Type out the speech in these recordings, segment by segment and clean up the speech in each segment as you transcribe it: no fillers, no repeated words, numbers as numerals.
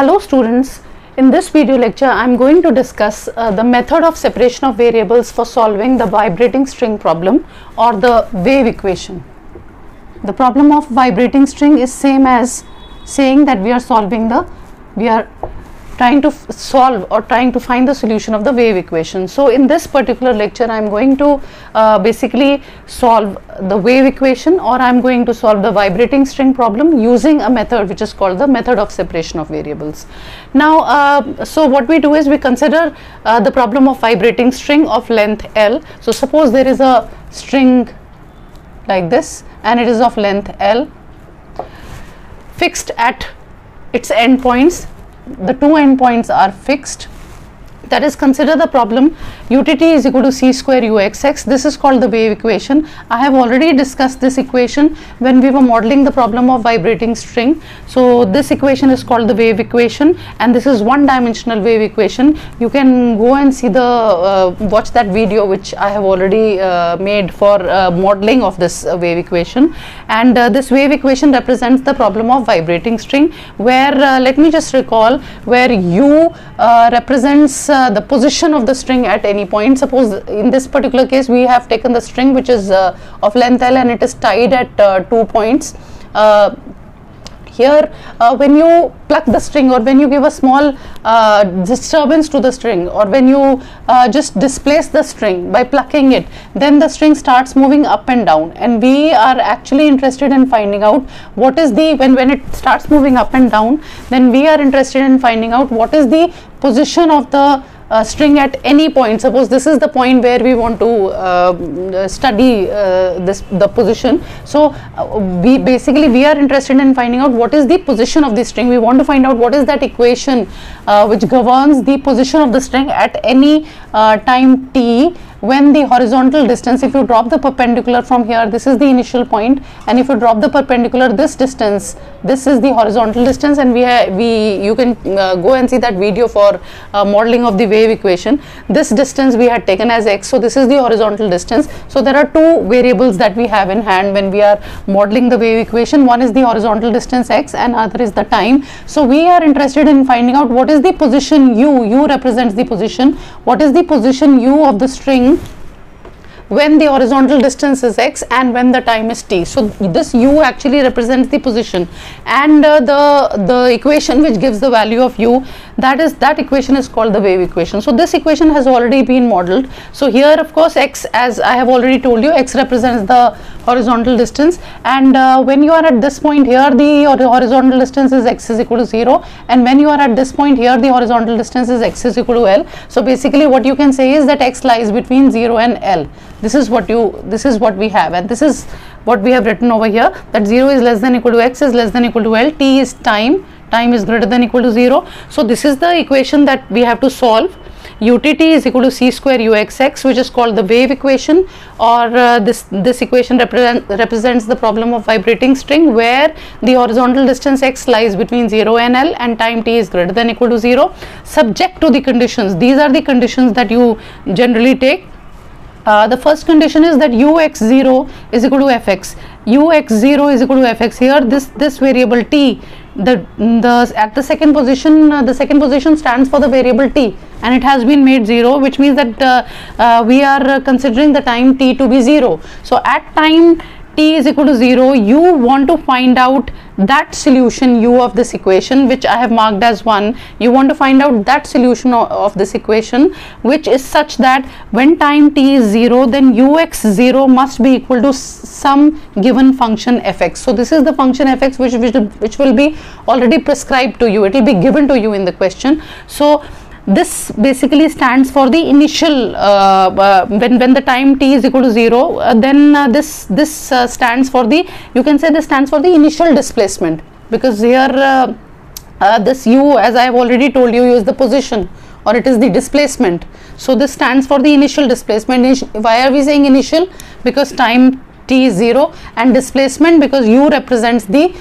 Hello students, in this video lecture I am going to discuss the method of separation of variables for solving the vibrating string problem or the wave equation. The problem of vibrating string is same as saying that we are trying to solve or trying to find the solution of the wave equation. So in this particular lecture I am going to basically solve the wave equation, or I am going to solve the vibrating string problem using a method which is called the method of separation of variables. Now so what we do is we consider the problem of vibrating string of length L. So suppose there is a string like this and it is of length L, fixed at its endpoints. The two endpoints are fixed. That is, consider the problem utt is equal to c square uxx. This is called the wave equation. I have already discussed this equation when we were modeling the problem of vibrating string. So this equation is called the wave equation, and this is one dimensional wave equation. You can go and see the watch that video which I have already made for modeling of this wave equation. And this wave equation represents the problem of vibrating string, where let me just recall, where u represents the position of the string at any point. Suppose in this particular case we have taken the string which is of length L and it is tied at 2 points. Here when you pluck the string, or when you give a small disturbance to the string, or when you just displace the string by plucking it, then the string starts moving up and down, and we are actually interested in finding out what is the, when it starts moving up and down, then we are interested in finding out what is the position of the string at any point. Suppose this is the point where we want to study the position. So we are interested in finding out what is the position of the string. We want to find out what is that equation which governs the position of the string at any time t, when the horizontal distance, if you drop the perpendicular from here, this is the initial point, and if you drop the perpendicular this distance, this is the horizontal distance, and you can go and see that video for modeling of the wave equation. This distance we had taken as x, so this is the horizontal distance. So there are two variables that we have in hand when we are modeling the wave equation. One is the horizontal distance x and other is the time. So we are interested in finding out what is the position u represents the position, what is the position u of the string when the horizontal distance is x and when the time is t. So this u actually represents the position, and the equation which gives the value of u, that equation is called the wave equation. So this equation has already been modeled. So here of course x, as I have already told you, x represents the horizontal distance, and when you are at this point here, the horizontal distance is x is equal to 0, and when you are at this point here, the horizontal distance is x is equal to L. So basically what you can say is that x lies between 0 and L. This is what we have, and this is what we have written over here, that 0 is less than equal to x is less than equal to L, t is time is greater than equal to 0. So this is the equation that we have to solve. Utt is equal to c square uxx, which is called the wave equation, or this equation represents the problem of vibrating string, where the horizontal distance x lies between 0 and L and time t is greater than equal to 0, subject to the conditions. These are the conditions that you generally take. The first condition is that ux0 is equal to fx. ux0 is equal to fx. Here this variable t, at the second position stands for the variable t, and it has been made 0, which means that we are considering the time t to be 0. So at time t is equal to 0, you want to find out that solution u of this equation, which I have marked as 1. You want to find out that solution of this equation, which is such that when time t is 0, then ux0 must be equal to some given function fx. So this is the function fx which will be already prescribed to you. It will be given to you in the question. So this basically stands for the initial when the time t is equal to 0, then this stands for the, you can say this stands for the initial displacement, because here this u, as I have already told you, is the position, or it is the displacement. So this stands for the initial displacement. Why are we saying initial? Because time t is 0, and displacement because u represents the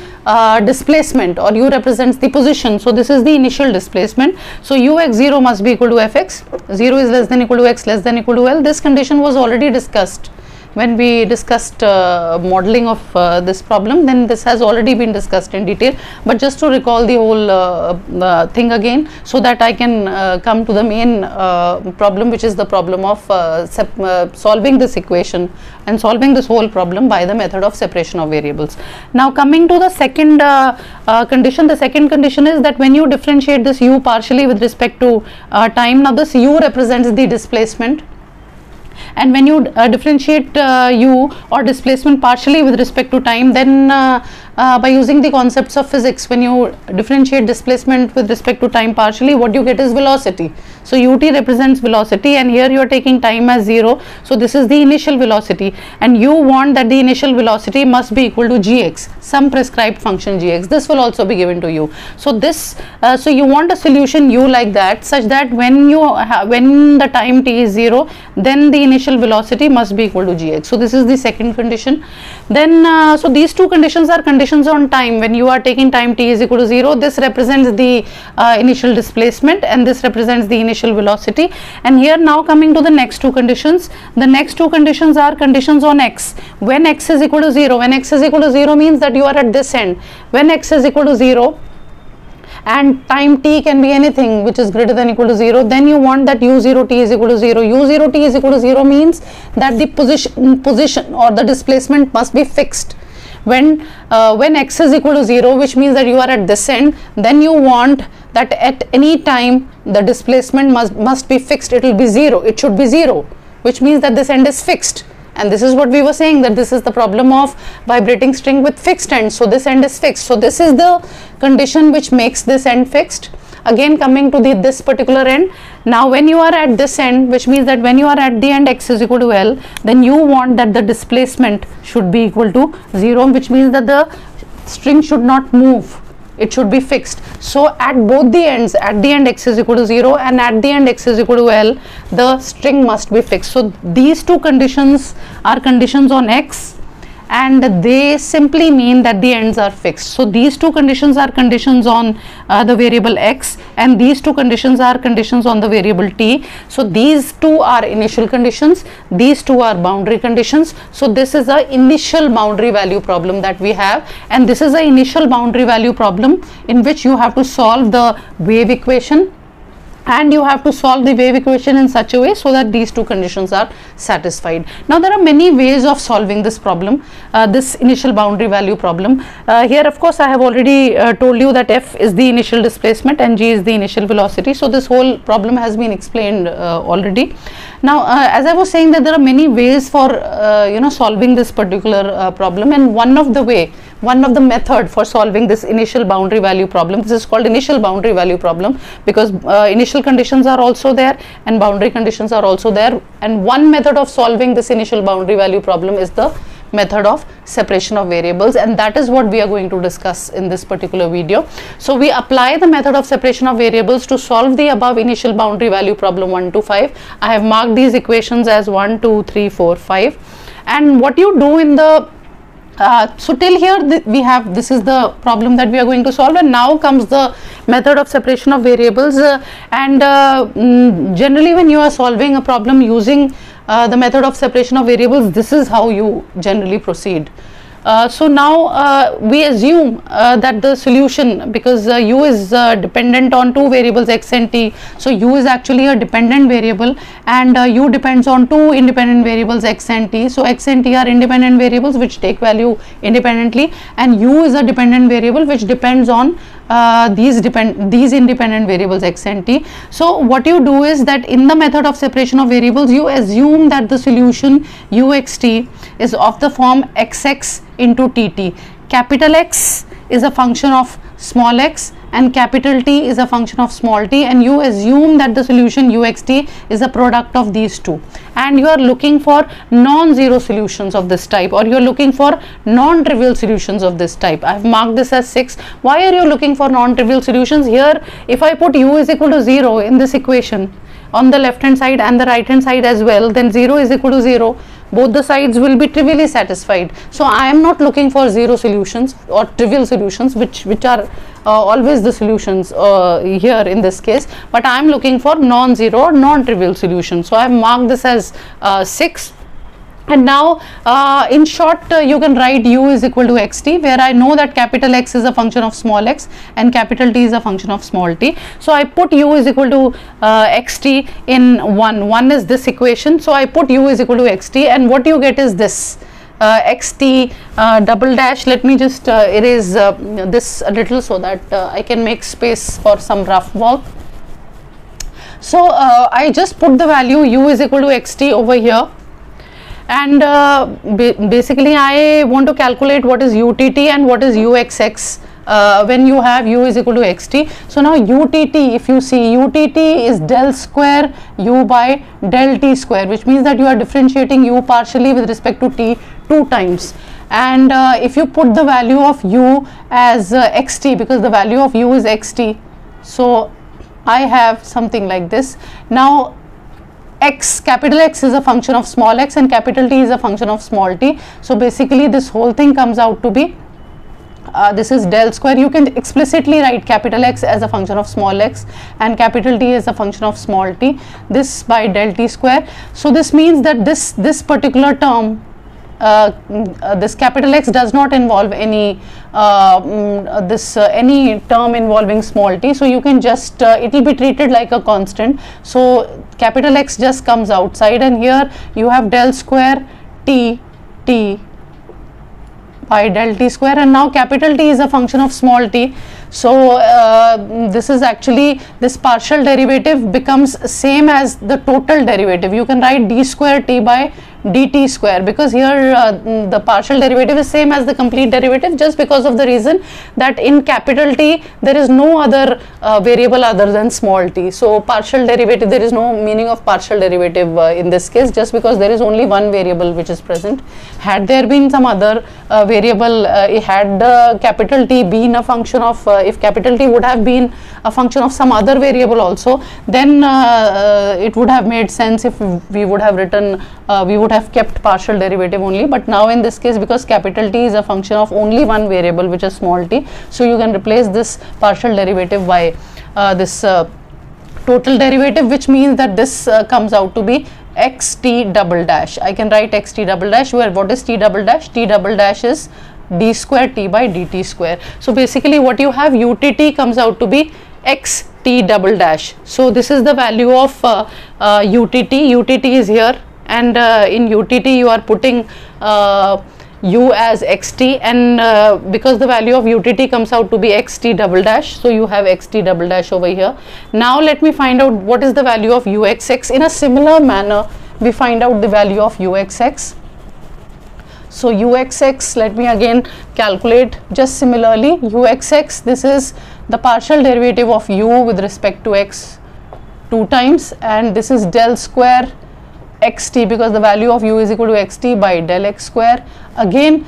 displacement, or u represents the position. So this is the initial displacement. So ux0 must be equal to fx. 0 is less than equal to x less than equal to L. This condition was already discussed when we discussed modeling of this problem, then this has already been discussed in detail, but just to recall the whole thing again, so that I can come to the main problem, which is the problem of solving this equation and solving this whole problem by the method of separation of variables. Now coming to the second condition, the second condition is that when you differentiate this u partially with respect to time, now this u represents the displacement, and when you differentiate u or displacement partially with respect to time, then by using the concepts of physics, when you differentiate displacement with respect to time partially, what you get is velocity. So ut represents velocity, and here you are taking time as 0, so this is the initial velocity, and you want that the initial velocity must be equal to gx, some prescribed function gx. This will also be given to you. So this so you want a solution u like that, such that when the time t is 0, then the initial velocity must be equal to gx. So this is the second condition. Then so these two conditions are conditions on time. When you are taking time t is equal to 0, this represents the initial displacement, and this represents the initial velocity. And here now coming to the next two conditions, the next two conditions are conditions on x. When x is equal to 0, when x is equal to 0 means that you are at this end. When x is equal to 0 and time t can be anything which is greater than or equal to 0, then you want that u0 t is equal to 0. u0 t is equal to 0 means that the position or the displacement must be fixed. When x is equal to 0, which means that you are at this end, then you want that at any time the displacement must be fixed. It will be 0, it should be 0, which means that this end is fixed. And this is what we were saying, that this is the problem of vibrating string with fixed ends. So this end is fixed. So this is the condition which makes this end fixed. Again coming to this particular end, now when you are at this end, which means that when you are at the end x is equal to L, then you want that the displacement should be equal to 0, which means that the string should not move, it should be fixed. So at both the ends, at the end x is equal to 0 and at the end x is equal to L, the string must be fixed. So these two conditions are conditions on x, and they simply mean that the ends are fixed. So these two conditions are conditions on the variable x, and these two conditions are conditions on the variable t. So these two are initial conditions, these two are boundary conditions. So this is a initial boundary value problem that we have, and this is a initial boundary value problem in which you have to solve the wave equation, and you have to solve the wave equation in such a way so that these two conditions are satisfied. Now there are many ways of solving this problem, this initial boundary value problem. Here of course I have already told you that f is the initial displacement and g is the initial velocity. So this whole problem has been explained already. Now as I was saying, that there are many ways for solving this particular problem, and one of the method for solving this initial boundary value problem, this is called initial boundary value problem, because initial conditions are also there and boundary conditions are also there, and one method of solving this initial boundary value problem is the method of separation of variables, and that is what we are going to discuss in this particular video. So we apply the method of separation of variables to solve the above initial boundary value problem 1 to 5. I have marked these equations as 1, 2, 3, 4, 5, and what you do in the so till here this is the problem that we are going to solve, and now comes the method of separation of variables. Generally when you are solving a problem using the method of separation of variables, this is how you generally proceed. So now we assume that the solution, because u is dependent on two variables x and t, so u is actually a dependent variable, and u depends on two independent variables x and t. So x and t are independent variables which take value independently, and u is a dependent variable which depends on these independent variables x and t. So what you do is that in the method of separation of variables, you assume that the solution uxt is of the form xx into tt. Capital X is a function of small x and capital T is a function of small t, and you assume that the solution uxt is a product of these two, and you are looking for non-zero solutions of this type, or you are looking for non-trivial solutions of this type. I have marked this as 6. Why are you looking for non-trivial solutions? Here if I put u is equal to 0 in this equation on the left hand side and the right hand side as well, then 0 is equal to 0, both the sides will be trivially satisfied. So I am not looking for zero solutions or trivial solutions, which are always the solutions here in this case, but I am looking for non-zero or non-trivial solutions. So I have marked this as 6. And now in short you can write u is equal to xt, where I know that capital X is a function of small x and capital T is a function of small t. So I put u is equal to xt in 1 is this equation. So I put u is equal to xt, and what you get is this xt double dash. Let me just erase this a little so that I can make space for some rough work. So I just put the value u is equal to xt over here, and basically I want to calculate what is utt and what is uxx when you have u is equal to xt. So now utt, if you see, utt is del square u by del t square, which means that you are differentiating u partially with respect to t 2 times. And if you put the value of u as xt, because the value of u is xt, so I have something like this. Now x, capital X is a function of small x and capital T is a function of small t. So basically this whole thing comes out to be this is del square. You can explicitly write capital X as a function of small x and capital T as a function of small t, this by del t square. So this means that this particular term, this capital X does not involve any any term involving small t, so you can just it will be treated like a constant. So capital X just comes outside, and here you have del square t by del t square, and now capital T is a function of small t. So this is actually, this partial derivative becomes same as the total derivative. You can write d square t by dt square, because here the partial derivative is same as the complete derivative, just because of the reason that in capital T there is no other variable other than small t. So partial derivative, there is no meaning of partial derivative in this case, just because there is only one variable which is present. Had there been some other variable, had the capital T been a function of, if capital T would have been a function of some other variable also, then it would have made sense if we would have written, we would have kept partial derivative only. But now in this case, because capital T is a function of only one variable which is small t, so you can replace this partial derivative by this total derivative, which means that this comes out to be xt double dash. I can write xt double dash, where what is t double dash? T double dash is d square t by dt square. So basically what you have, utt comes out to be xt double dash. So this is the value of utt. Utt is here, and in utt you are putting u as xt, and because the value of utt comes out to be xt double dash, so you have xt double dash over here. Now let me find out what is the value of uxx. In a similar manner we find out the value of uxx. So uxx, let me again calculate just similarly. Uxx, this is the partial derivative of u with respect to x 2 times, and this is del square xt, because the value of u is equal to xt by del x square. Again,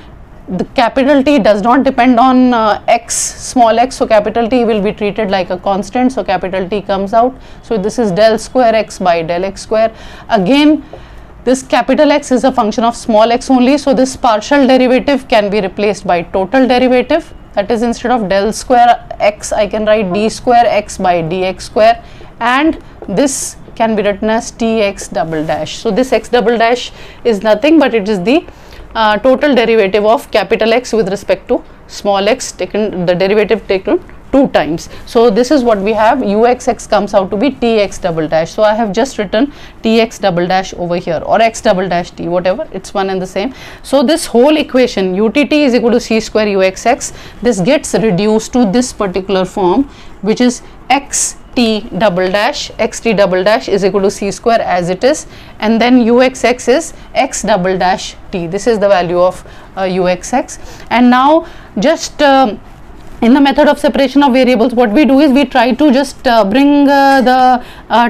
the capital T does not depend on x, small x, so capital T will be treated like a constant, so capital T comes out. So this is del square x by del x square. Again, this capital X is a function of small x only, so this partial derivative can be replaced by total derivative. That is, instead of del square x, I can write d square x by dx square, and this can be written as tx double dash. So this x double dash is nothing but it is the total derivative of capital X with respect to small x, taken the derivative taken 2 times. So this is what we have. Uxx comes out to be tx double dash. So I have just written tx double dash over here, or x double dash t, whatever, it's one and the same. So this whole equation utt is equal to c square uxx, this gets reduced to this particular form, which is xt double dash. Xt double dash is equal to c square as it is, and then uxx is x double dash t. This is the value of uxx. And now just in the method of separation of variables, what we do is we try to just bring the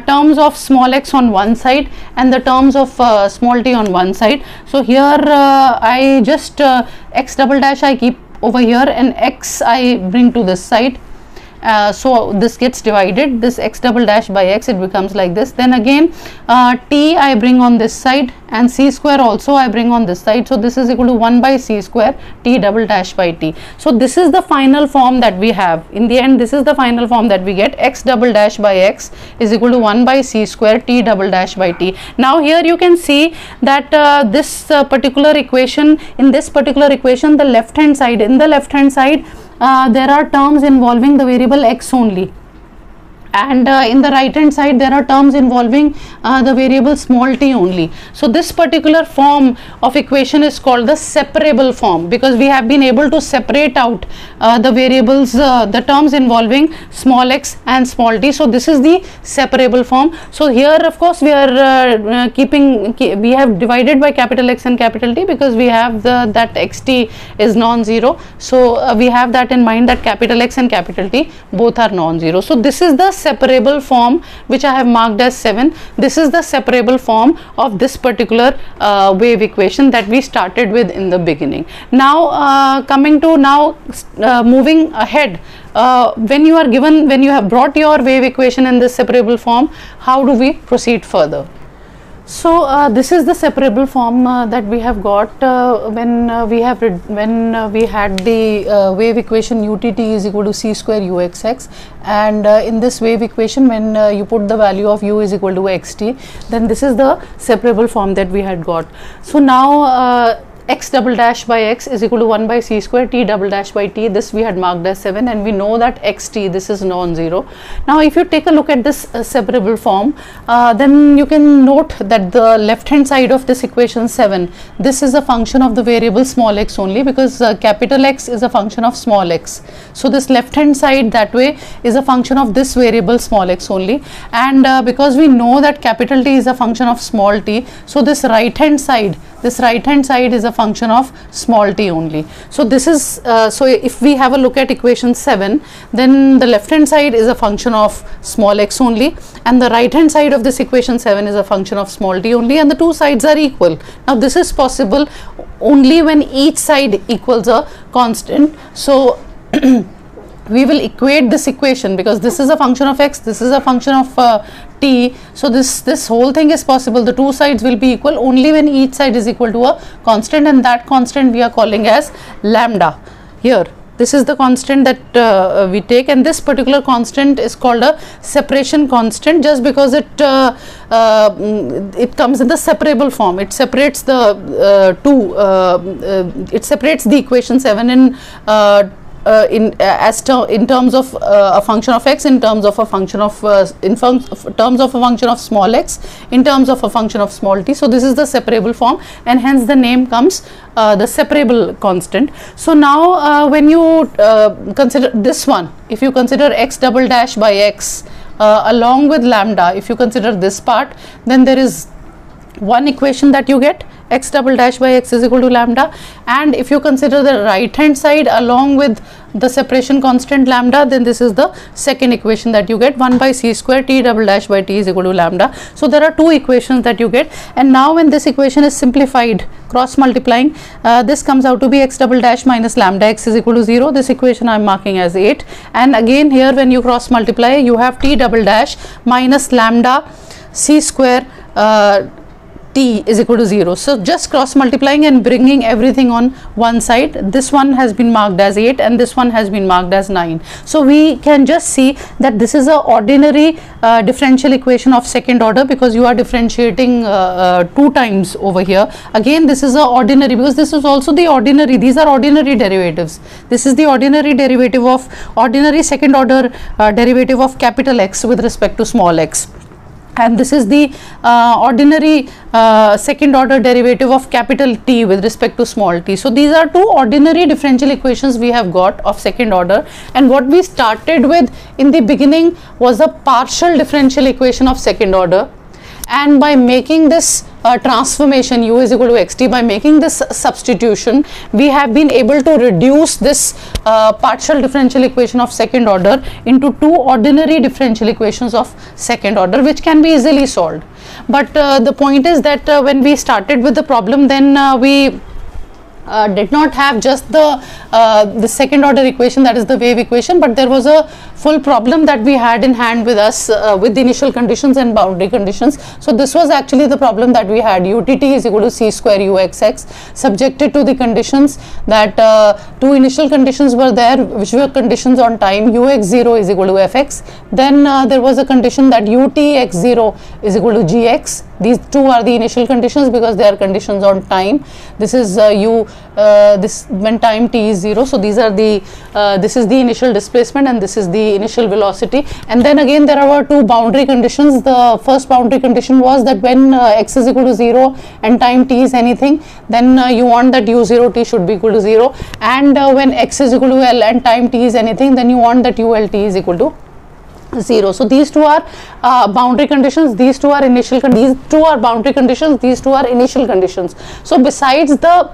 terms of small x on one side and the terms of small t on one side. So here I just x double dash I keep over here, and x I bring to this side, so this gets divided, this x double dash by x, it becomes like this. Then again t I bring on this side, and c square also I bring on this side, so this is equal to 1 by c square t double dash by t. So this is the final form that we have. In the end, this is the final form that we get. X double dash by x is equal to 1 by c square t double dash by t. Now here you can see that this particular equation, in this particular equation, the left hand side, in the left hand side there are terms involving the variable x only, and in the right hand side there are terms involving the variable small t only. So this particular form of equation is called the separable form, because we have been able to separate out the variables, the terms involving small x and small t. So this is the separable form. So here of course we are we have divided by capital X and capital T, because we have that xt is non-zero. So we have that in mind, that capital X and capital T both are non-zero. So this is the separable form which I have marked as 7. This is the separable form of this particular wave equation that we started with in the beginning. Now coming to moving ahead, when you have brought your wave equation in this separable form, how do we proceed further? So this is the separable form that we have got when we had the wave equation utt is equal to c square uxx, and in this wave equation, when you put the value of u is equal to xt, then this is the separable form that we had got. So now x double dash by x is equal to 1 by c square t double dash by t, this we had marked as 7, and we know that xt, this is non-zero. Now if you take a look at this separable form, then you can note that the left hand side of this equation 7, this is a function of the variable small x only, because capital X is a function of small x. So this left hand side that way is a function of this variable small x only, and because we know that capital T is a function of small t, so this right hand side is a function of small t only. So this is so if we have a look at equation 7, then the left hand side is a function of small x only, and the right hand side of this equation 7 is a function of small t only, and the two sides are equal. Now this is possible only when each side equals a constant. So we will equate this equation, because this is a function of x, this is a function of t. So this whole thing is possible. The two sides will be equal only when each side is equal to a constant, and that constant we are calling as lambda. Here this is the constant that we take, and this particular constant is called a separation constant, just because it comes in the separable form. It separates the it separates the equation 7 in terms of a function of x, in terms of a function of terms of a function of small x, in terms of a function of small t. So this is the separable form, and hence the name comes the separable constant. So now when you consider this one, if you consider x double dash by x along with lambda, if you consider this part, then there is one equation that you get, x double dash by x is equal to lambda, and if you consider the right hand side along with the separation constant lambda, then this is the second equation that you get, 1 by c square t double dash by t is equal to lambda. So there are two equations that you get, and now when this equation is simplified, cross multiplying, this comes out to be x double dash minus lambda x is equal to 0. This equation I am marking as 8, and again here when you cross multiply, you have t double dash minus lambda c square t is equal to 0. So just cross multiplying and bringing everything on one side, this one has been marked as 8 and this one has been marked as 9. So we can just see that this is a ordinary differential equation of second order, because you are differentiating 2 times over here. Again this is a ordinary, because this is also the ordinary, these are ordinary derivatives. This is the ordinary derivative of ordinary second order derivative of capital X with respect to small x, and this is the ordinary second order derivative of capital T with respect to small t. So these are two ordinary differential equations we have got of second order, and what we started with in the beginning was a partial differential equation of second order, and by making this transformation u is equal to xt, by making this substitution, we have been able to reduce this partial differential equation of second order into 2 ordinary differential equations of second order, which can be easily solved. But the point is that when we started with the problem, then we did not have just the second order equation, that is the wave equation, but there was a full problem that we had in hand with us with the initial conditions and boundary conditions. So this was actually the problem that we had. UTT is equal to c square uxx subjected to the conditions that two initial conditions were there, which were conditions on time. Ux0 is equal to fx. Then there was a condition that utx0 is equal to gx. These two are the initial conditions because they are conditions on time. This is this when time t is 0. So these are the this is the initial displacement and this is the initial velocity. And then again there are two boundary conditions. The first boundary condition was that when x is equal to 0 and time t is anything, then you want that u0t should be equal to 0, and when x is equal to l and time t is anything, then you want that ult is equal to 0. So these two are boundary conditions, these two are initial these two are boundary conditions, these two are initial conditions. So besides the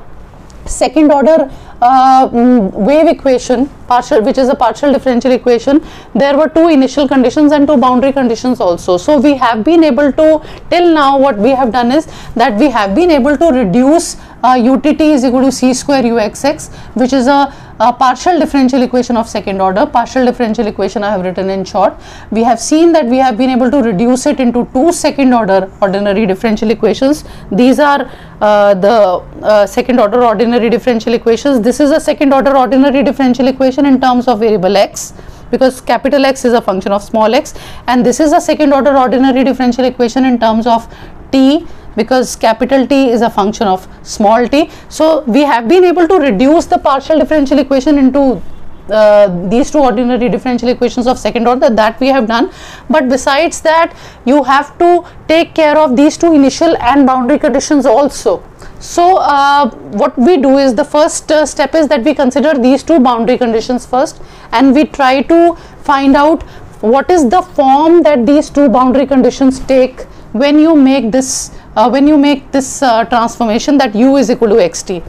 second order wave equation, which is a partial differential equation, there were two initial conditions and two boundary conditions also. So we have been able to, till now what we have done is that we have been able to reduce utt is equal to c square uxx, which is a partial differential equation of second order. Partial differential equation I have written in short. We have seen that we have been able to reduce it into two second order ordinary differential equations. These are the second order ordinary differential equations. This is a second order ordinary differential equation in terms of variable x, because capital X is a function of small x, and this is a second order ordinary differential equation in terms of t, because capital T is a function of small t. So we have been able to reduce the partial differential equation into these two ordinary differential equations of second order, that we have done. But besides that, you have to take care of these two initial and boundary conditions also. So what we do is, the first step is that we consider these two boundary conditions first, and we try to find out what is the form that these two boundary conditions take when you make this transformation that u is equal to xt.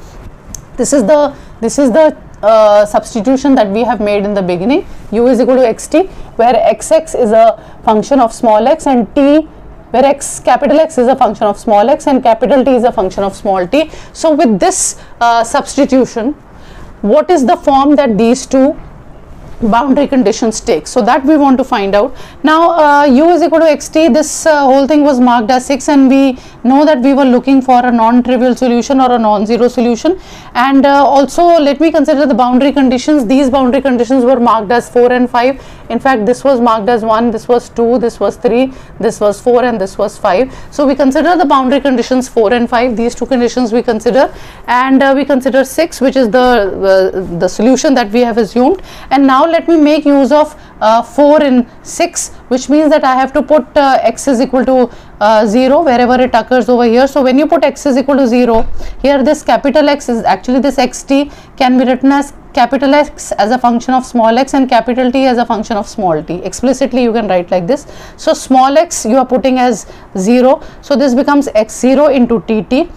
This is the substitution that we have made in the beginning. U is equal to xt, where xx is a function of small x, and t, where capital X is a function of small x and capital T is a function of small t. So with this substitution, what is the form that these two boundary conditions take? So that we want to find out. Now u is equal to xt, this whole thing was marked as 6, and we know that we were looking for a non-trivial solution or a non-zero solution. And also let me consider the boundary conditions. These boundary conditions were marked as 4 and 5. In fact, this was marked as 1, this was 2, this was 3, this was 4, and this was 5. So we consider the boundary conditions 4 and 5. These two conditions we consider, and we consider 6, which is the solution that we have assumed. And now let me make use of 4 in 6, which means that I have to put x is equal to 0 wherever it occurs over here. So when you put x is equal to 0, here this capital X is actually, this xt can be written as capital X as a function of small x and capital T as a function of small t. Explicitly you can write like this. So small x you are putting as 0, so this becomes x0 into tt.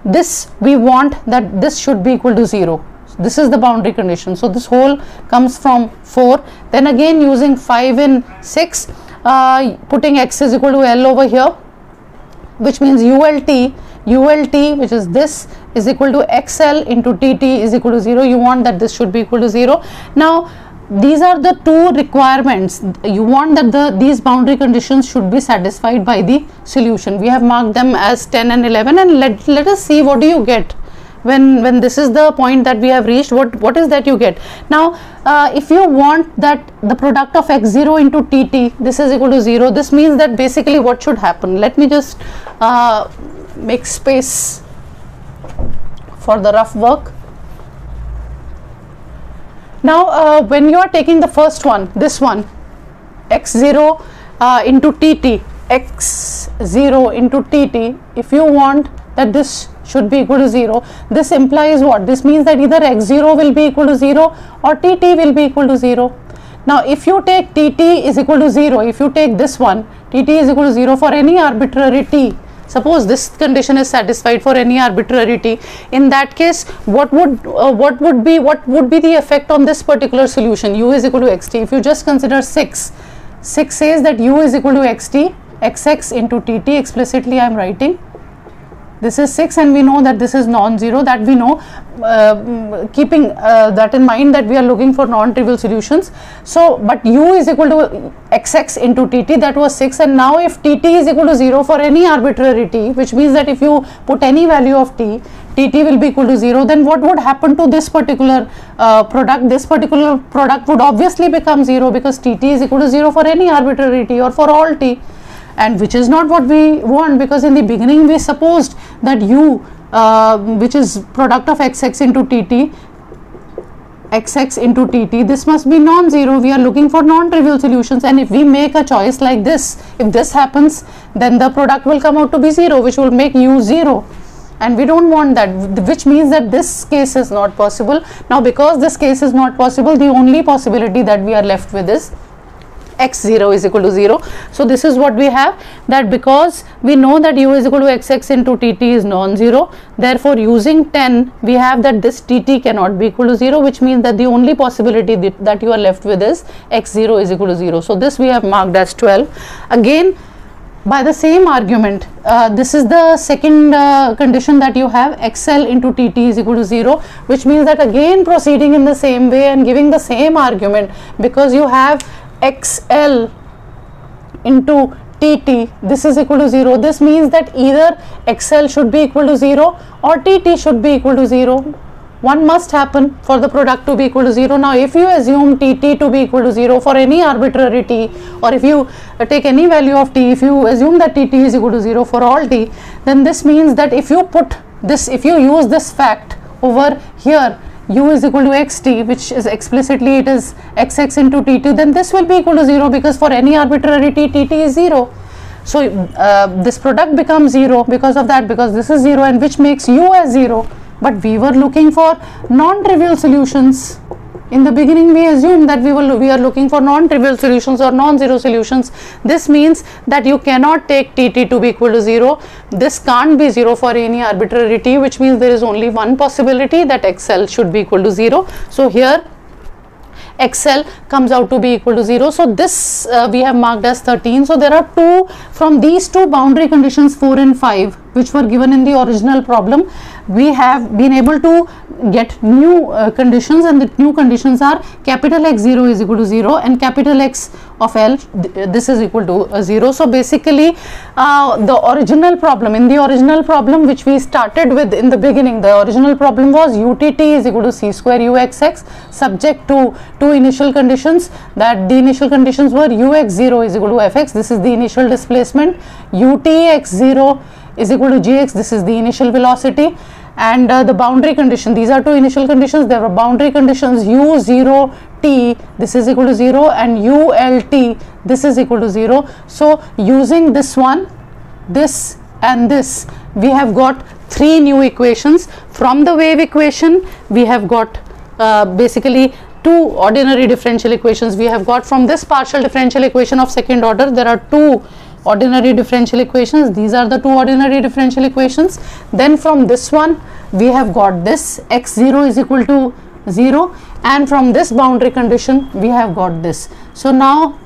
This we want that this should be equal to 0. This is the boundary condition. So this whole comes from 4. Then again using 5 in 6, putting x is equal to L over here, which means ULT, which is this, is equal to XL into TT is equal to 0. You want that this should be equal to 0. Now these are the two requirements. You want that these boundary conditions should be satisfied by the solution. We have marked them as 10 and 11, and let us see what do you get when this is the point that we have reached. What is that you get? Now if you want that the product of x0 into tt, this is equal to 0, this means that basically what should happen, let me just make space for the rough work. Now when you are taking the first one, this one, x0 into tt, x0 into tt, if you want that this should be equal to 0, this implies what? This means that either x0 will be equal to 0 or tt will be equal to 0. Now if you take tt is equal to 0, if you take this one, tt is equal to 0 for any arbitrary t, suppose this condition is satisfied for any arbitrary t, in that case what would be the effect on this particular solution? U is equal to xt. If you just consider 6 says that u is equal to xt, xx into tt, explicitly I am writing this is 6, and we know that this is non-zero, that we know, keeping that in mind, that we are looking for non-trivial solutions. So but u is equal to xx into tt, that was 6, and now if tt is equal to 0 for any arbitrary t, which means that if you put any value of t, tt will be equal to 0, then what would happen to this particular product? This particular product would obviously become 0, because tt is equal to 0 for any arbitrary t or for all t, and which is not what we want, because in the beginning we supposed that u, which is product of xx into tt, xx into tt, this must be non-zero. We are looking for non-trivial solutions, and if we make a choice like this, if this happens, then the product will come out to be 0, which will make u 0, and we don't want that, which means that this case is not possible. Now because this case is not possible, the only possibility that we are left with is x0 is equal to 0. So this is what we have, that because we know that u is equal to xx into tt is non-zero, therefore using 10 we have that this tt cannot be equal to 0, which means that the only possibility that you are left with is x0 is equal to 0. So this we have marked as 12. Again, by the same argument, this is the second condition that you have, xl into tt is equal to 0, which means that again proceeding in the same way and giving the same argument, because you have xl into tt, this is equal to 0. This means that either xl should be equal to 0 or tt should be equal to 0. One must happen for the product to be equal to 0. Now if you assume tt to be equal to 0 for any arbitrary t, or if you take any value of t, if you assume that tt is equal to 0 for all t, then this means that if you put this, if you use this fact over here, u is equal to xt, which is explicitly it is xx into tt, then this will be equal to 0, because for any arbitrary t, tt is 0. So this product becomes 0 because of that, because this is 0, and which makes u as 0. But we were looking for non-trivial solutions. In the beginning we assumed that we are looking for non-trivial solutions or non-zero solutions. This means that you cannot take tt to be equal to 0. This can't be 0 for any arbitrary t, which means there is only one possibility, that xl should be equal to 0. So here xl comes out to be equal to 0. So this we have marked as 13. So there are two, from these two boundary conditions 4 and 5, which were given in the original problem, we have been able to get new conditions, and the new conditions are capital X0 is equal to 0 and capital X of L, this is equal to 0. So basically the original problem, in the original problem which we started with in the beginning, the original problem was utt is equal to c square uxx subject to two initial conditions, that the initial conditions were ux0 is equal to fx, this is the initial displacement, utx0 is equal to gx, this is the initial velocity, and the boundary condition, these are two initial conditions, there were boundary conditions u0t, this is equal to 0, and ult, this is equal to 0. So using this one, this and this, we have got three new equations. From the wave equation we have got basically two ordinary differential equations. We have got from this partial differential equation of second order, there are two ordinary differential equations, these are the two ordinary differential equations. Then from this one we have got this x0 is equal to 0, and from this boundary condition we have got this. So now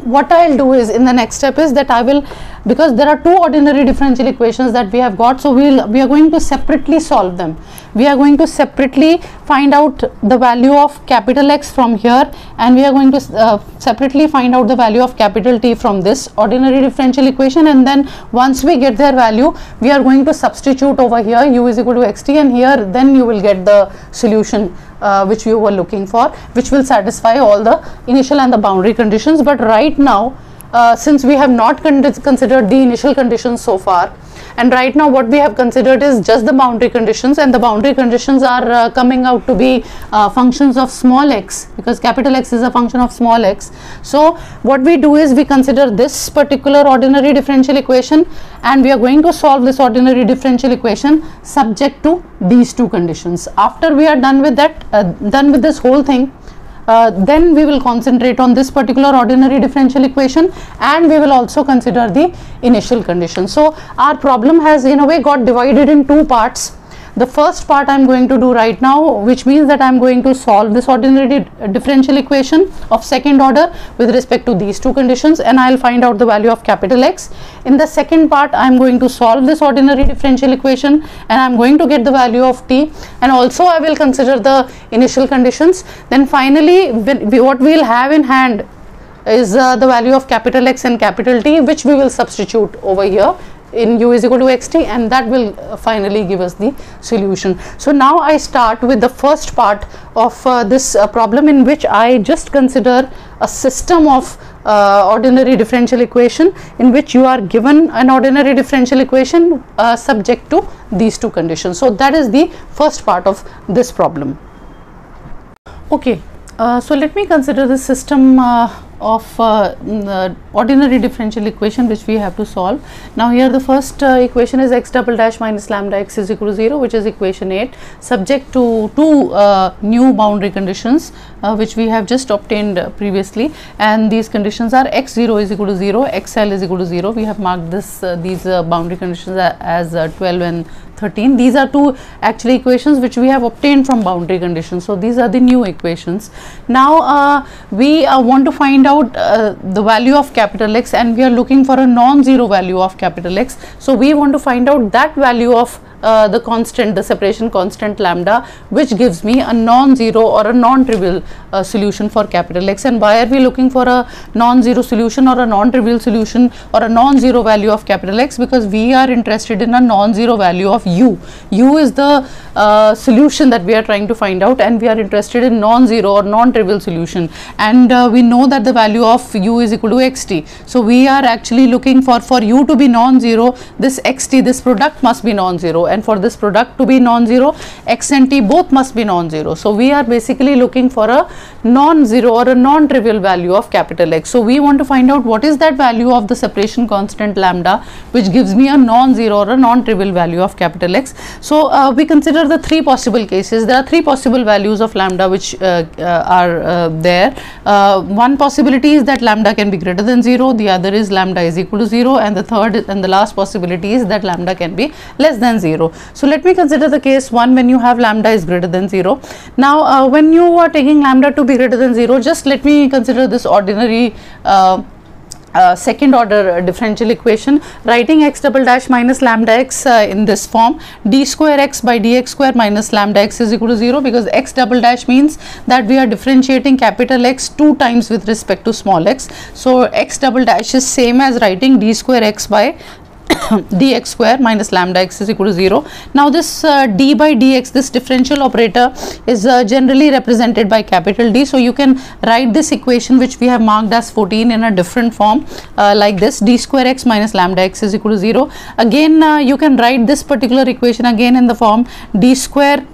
what I'll do is, in the next step is that I will, because there are two ordinary differential equations that we have got, so we are going to separately solve them. We are going to separately find out the value of capital X from here, and we are going to separately find out the value of capital T from this ordinary differential equation, and then once we get their value we are going to substitute over here u is equal to xt, and here then you will get the solution which you were looking for, which will satisfy all the initial and the boundary conditions. But right now since we have not considered the initial conditions so far, and right now what we have considered is just the boundary conditions, and the boundary conditions are coming out to be functions of small x, because capital X is a function of small x. So what we do is we consider this particular ordinary differential equation, and we are going to solve this ordinary differential equation subject to these two conditions. After we are done with that, done with this whole thing, then we will concentrate on this particular ordinary differential equation, and we will also consider the initial condition. So our problem has in a way got divided in two parts. the first part I am going to do right now, which means that I am going to solve this ordinary differential equation of second order with respect to these two conditions, and I will find out the value of capital X. In the second part, I am going to solve this ordinary differential equation and I am going to get the value of t, and also I will consider the initial conditions. Then finally, what we will have in hand is the value of capital X and capital T, which we will substitute over here in u is equal to xt, and that will finally give us the solution. So now I start with the first part of this problem, in which I just consider a system of ordinary differential equation in which you are given an ordinary differential equation subject to these two conditions. So that is the first part of this problem. Okay, so let me consider the system of ordinary differential equation which we have to solve. Now here the first equation is x double dash minus lambda x is equal to 0, which is equation 8, subject to two new boundary conditions which we have just obtained previously, and these conditions are x0 is equal to 0, xl is equal to 0. We have marked these boundary conditions as 12 and 13. These are two actually equations which we have obtained from boundary conditions. So these are the new equations. Now we want to find out the value of capital X, and we are looking for a non-zero value of capital X. So we want to find out that value of the constant, the separation constant lambda, which gives me a non-zero or a non-trivial solution for capital X. And why are we looking for a non-zero solution or a non-trivial solution or a non-zero value of capital X? Because we are interested in a non-zero value of u. U is the solution that we are trying to find out, and we are interested in non-zero or non-trivial solution, and we know that the value of u is equal to xt. So we are actually looking for u to be non-zero, this xt, this product must be non-zero, and for this product to be non-zero, x and t both must be non-zero. So we are basically looking for a non-zero or a non-trivial value of capital X. So we want to find out what is that value of the separation constant lambda which gives me a non-zero or a non-trivial value of capital X. So we consider the three possible cases. There are three possible values of lambda which are there. One possibility is that lambda can be greater than 0, the other is lambda is equal to 0, and the third and the last possibility is that lambda can be less than 0. So let me consider the case 1 when you have lambda is greater than 0. Now when you are taking lambda to be greater than 0, just let me consider this ordinary second order differential equation, writing x double dash minus lambda x in this form, d square x by dx square minus lambda x is equal to 0, because x double dash means that we are differentiating capital X 2 times with respect to small x. So x double dash is same as writing d square x by dx square minus lambda x is equal to 0. Now this d by dx, this differential operator, is generally represented by capital D. So you can write this equation which we have marked as 14 in a different form like this, d square x minus lambda x is equal to 0. Again you can write this particular equation again in the form d square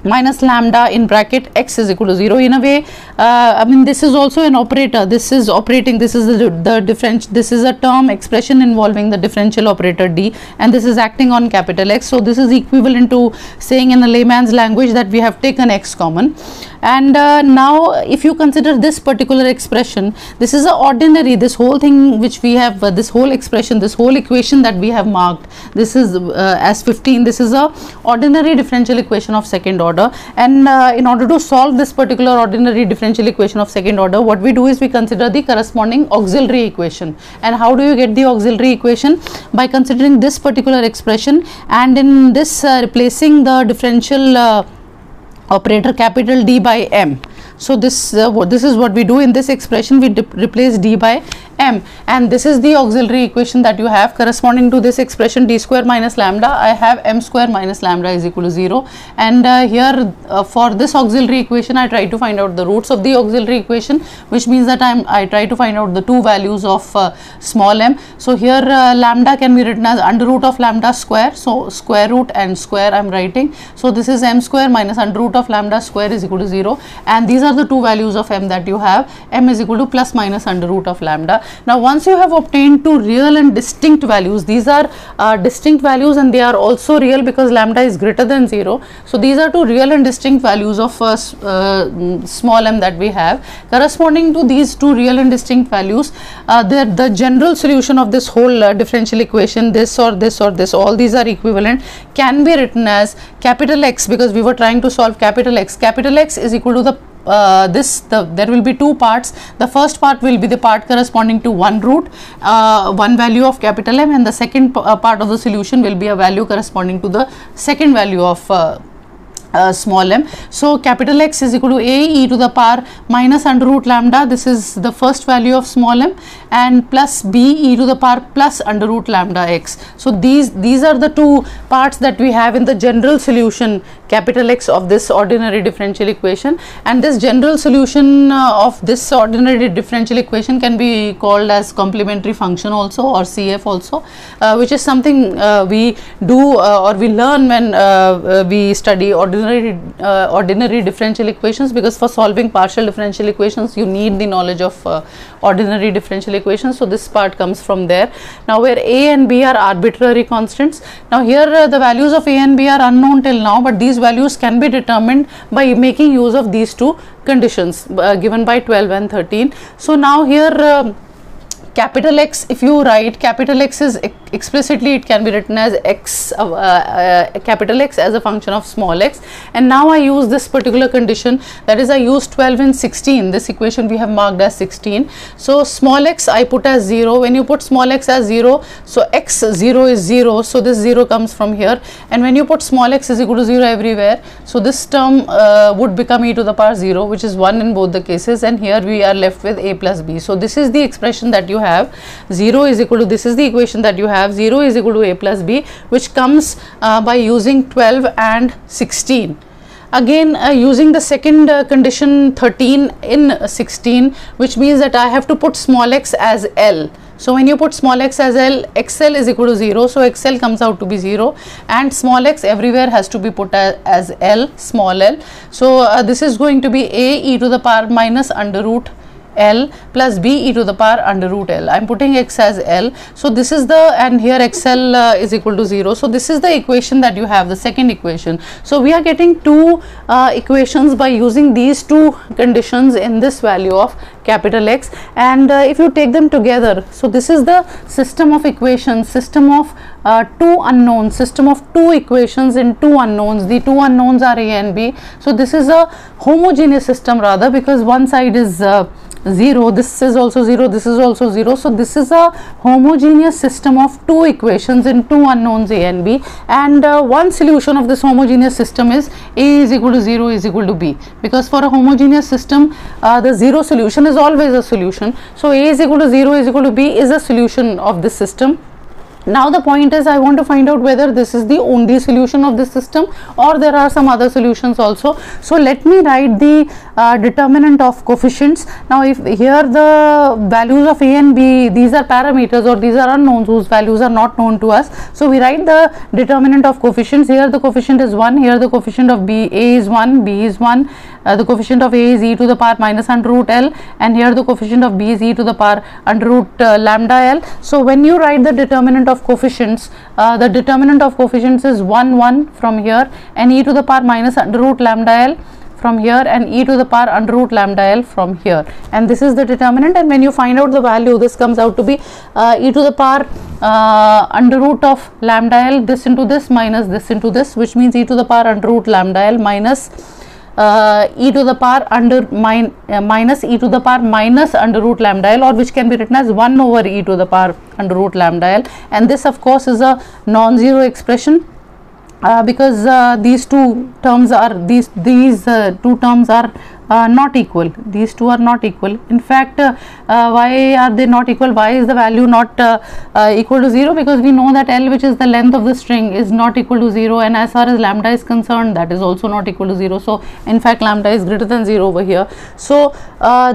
minus lambda in bracket x is equal to 0. In a way, I mean, this is also an operator, this is operating, this is the differential, this is a term expression involving the differential operator d, and this is acting on capital X. So this is equivalent to saying in a layman's language that we have taken x common. And now if you consider this particular expression, this is a ordinary, this whole thing which we have, this whole expression, this whole equation that we have marked, this is as 15, this is a ordinary differential equation of second order. And in order to solve this particular ordinary differential equation of second order, what we do is we consider the corresponding auxiliary equation. And how do you get the auxiliary equation? By considering this particular expression, and in this replacing the differential operator capital D by M. So this is what we do in this expression, we replace d by m, and this is the auxiliary equation that you have corresponding to this expression d square minus lambda. I have m square minus lambda is equal to 0, and here for this auxiliary equation I try to find out the roots of the auxiliary equation, which means that I try to find out the two values of small m. So here lambda can be written as under root of lambda square, so square root and square I am writing. So this is m square minus under root of lambda square is equal to 0, and these are the two values of m that you have. M is equal to plus minus under root of lambda. Now once you have obtained two real and distinct values, these are distinct values and they are also real because lambda is greater than 0. So these are two real and distinct values of small m that we have. Corresponding to these two real and distinct values, the general solution of this whole differential equation, this or this or this, all these are equivalent, can be written as capital X, because we were trying to solve capital X. Capital X is equal to the there will be two parts. The first part will be the part corresponding to one root, one value of capital M, and the second part of the solution will be a value corresponding to the second value of small m. So capital X is equal to a e to the power minus under root lambda, this is the first value of small m, and plus b e to the power plus under root lambda x. So these are the two parts that we have in the general solution capital X of this ordinary differential equation, and this general solution of this ordinary differential equation can be called as complementary function also, or CF also, which is something we do or we learn when we study ordinary differential equations, because for solving partial differential equations you need the knowledge of ordinary differential equations. So this part comes from there. Now where a and b are arbitrary constants, now here the values of a and b are unknown till now, but these values can be determined by making use of these two conditions given by 12 and 13. So now here capital X, if you write capital X is explicitly, it can be written as x capital X as a function of small x, and now I use this particular condition, that is I use 12 and 16, this equation we have marked as 16. So small x I put as 0, when you put small x as 0, so x 0 is 0, so this 0 comes from here, and when you put small x is equal to 0 everywhere, so this term would become e to the power 0, which is 1 in both the cases, and here we are left with a plus b. So this is the expression that you have, 0 is equal to, this is the equation that you have, 0 is equal to a plus b, which comes by using 12 and 16. Again using the second condition 13 in 16, which means that I have to put small x as L. So when you put small x as L, xl is equal to 0, so xl comes out to be 0, and small x everywhere has to be put as L, small l. So this is going to be a e to the power minus under root L plus b e to the power under root L. I am putting x as L. So this is the, and here xl is equal to 0. So this is the equation that you have, the second equation. So we are getting two equations by using these two conditions in this value of capital X, and if you take them together, so this is the system of equations, system of two unknowns, system of two equations in two unknowns. The two unknowns are a and b. So this is a homogeneous system rather, because one side is 0, this is also 0, this is also 0. So this is a homogeneous system of two equations in two unknowns a and b, and one solution of this homogeneous system is a is equal to 0 is equal to b, because for a homogeneous system the 0 solution is always a solution. So a is equal to 0 is equal to b is a solution of this system. Now the point is, I want to find out whether this is the only solution of this system or there are some other solutions also. So let me write the determinant of coefficients. Now if here the values of a and b, these are parameters or these are unknowns whose values are not known to us. So we write the determinant of coefficients. Here the coefficient is 1, here the coefficient of b, a is 1, b is 1, the coefficient of a is e to the power minus under root L, and here the coefficient of b is e to the power under root lambda L. So when you write the determinant of coefficients, the determinant of coefficients is 1 1 from here, and e to the power minus under root lambda L from here, and e to the power under root lambda L from here, and this is the determinant. And when you find out the value, this comes out to be e to the power under root of lambda L, this into this minus this into this, which means e to the power under root lambda L minus e to the power under minus e to the power minus under root lambda L, or which can be written as 1 over e to the power under root lambda L, and this of course is a non-zero expression because these two terms are two terms are not equal. These two are not equal. In fact, why are they not equal? Why is the value not equal to 0? Because we know that L, which is the length of the string, is not equal to 0, and as far as lambda is concerned, that is also not equal to 0. So in fact lambda is greater than 0 over here. So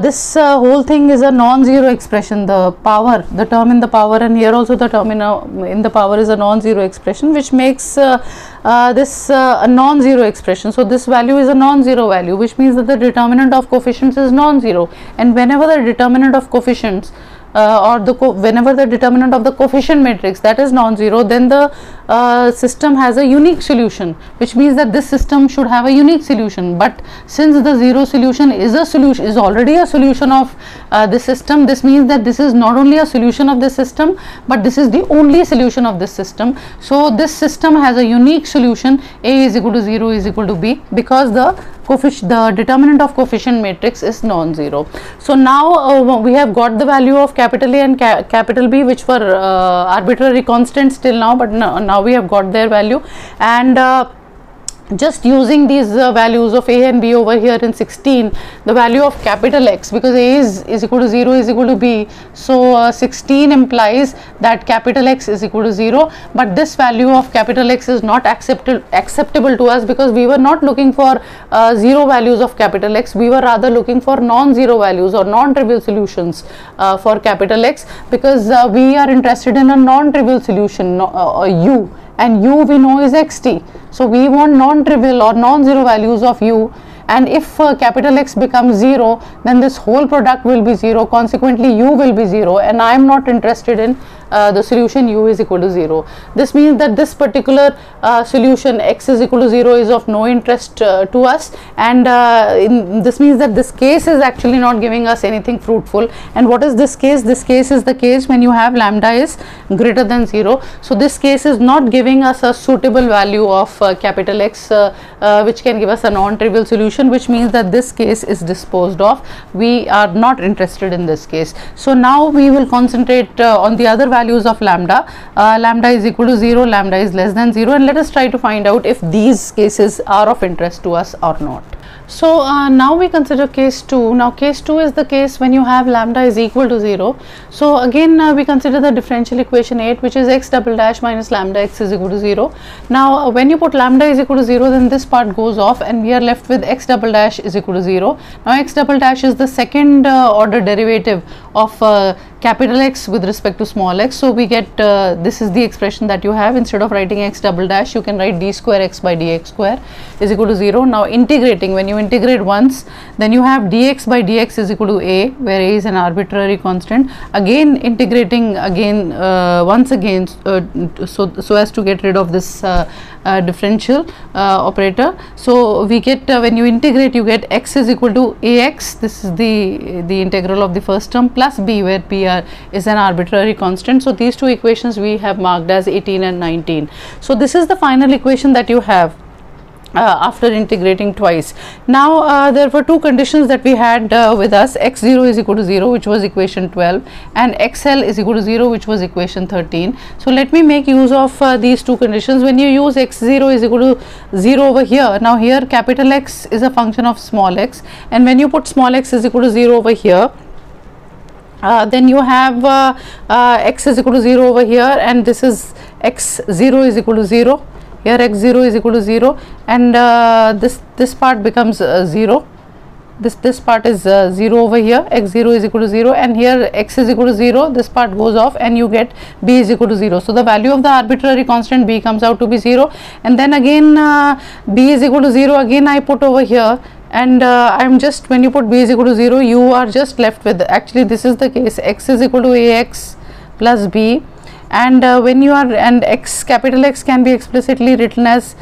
this whole thing is a non-zero expression. The power, the term in the power, and here also the term in the power is a non-zero expression, which makes this a non-zero expression. So this value is a non-zero value, which means that the determinant of coefficients is non-zero, and whenever the determinant of coefficients whenever the determinant of the coefficient matrix, that is non-zero, then the system has a unique solution, which means that this system should have a unique solution. But since the zero solution is already a solution of this system, this means that this is not only a solution of this system, but this is the only solution of this system. So this system has a unique solution, A is equal to 0 is equal to B, because the determinant of coefficient matrix is non-zero. So now we have got the value of capital A and capital B, which were arbitrary constants till now, but now we have got their value, and just using these values of A and B over here in 16, the value of capital X, because A is equal to 0 is equal to B, so 16 implies that capital X is equal to 0, but this value of capital X is not acceptable to us, because we were not looking for zero values of capital X, we were rather looking for non-zero values or non-trivial solutions for capital X, because we are interested in a non-trivial solution, U, and U we know is xt. So we want non-trivial or non-zero values of U, and if capital X becomes 0, then this whole product will be 0, consequently U will be 0, and I am not interested in the solution U is equal to 0. This means that this particular solution X is equal to 0 is of no interest to us, and this means that this case is actually not giving us anything fruitful. And what is this case? This case is the case when you have lambda is greater than 0. So this case is not giving us a suitable value of capital X which can give us a non-trivial solution, which means that this case is disposed of. We are not interested in this case. So now we will concentrate on the other values of lambda. Lambda is equal to 0, lambda is less than 0, and let us try to find out if these cases are of interest to us or not. So now we consider case 2. Now case 2 is the case when you have lambda is equal to 0. So again we consider the differential equation 8, which is x double dash minus lambda x is equal to 0. Now when you put lambda is equal to 0, then this part goes off and we are left with x double dash is equal to 0. Now x double dash is the second order derivative of capital X with respect to small x. So we get this is the expression that you have. Instead of writing x double dash, you can write d square x by dx square is equal to 0. Now integrating, when you integrate once, then you have dx by dx is equal to a, where a is an arbitrary constant. Again integrating again once again so as to get rid of this differential operator. So we get when you integrate, you get x is equal to ax, this is the integral of the first term, plus b, where b is an arbitrary constant. So these two equations we have marked as 18 and 19. So this is the final equation that you have after integrating twice. Now there were two conditions that we had with us: x0 is equal to 0, which was equation 12, and xl is equal to 0, which was equation 13. So let me make use of these two conditions. When you use x0 is equal to 0 over here, now here capital X is a function of small x, and when you put small x is equal to 0 over here, then you have x is equal to 0 over here, and this is x0 is equal to 0. Here x0 is equal to 0, and this part becomes 0. This part is 0 over here. X0 is equal to 0, and here x is equal to 0. This part goes off, and you get b is equal to 0. So the value of the arbitrary constant b comes out to be 0, and then again b is equal to 0. Again I put over here. And I'm just, when you put b is equal to 0, you are just left with, actually this is the case, x is equal to ax plus b, and when you are, and x, capital X can be explicitly written as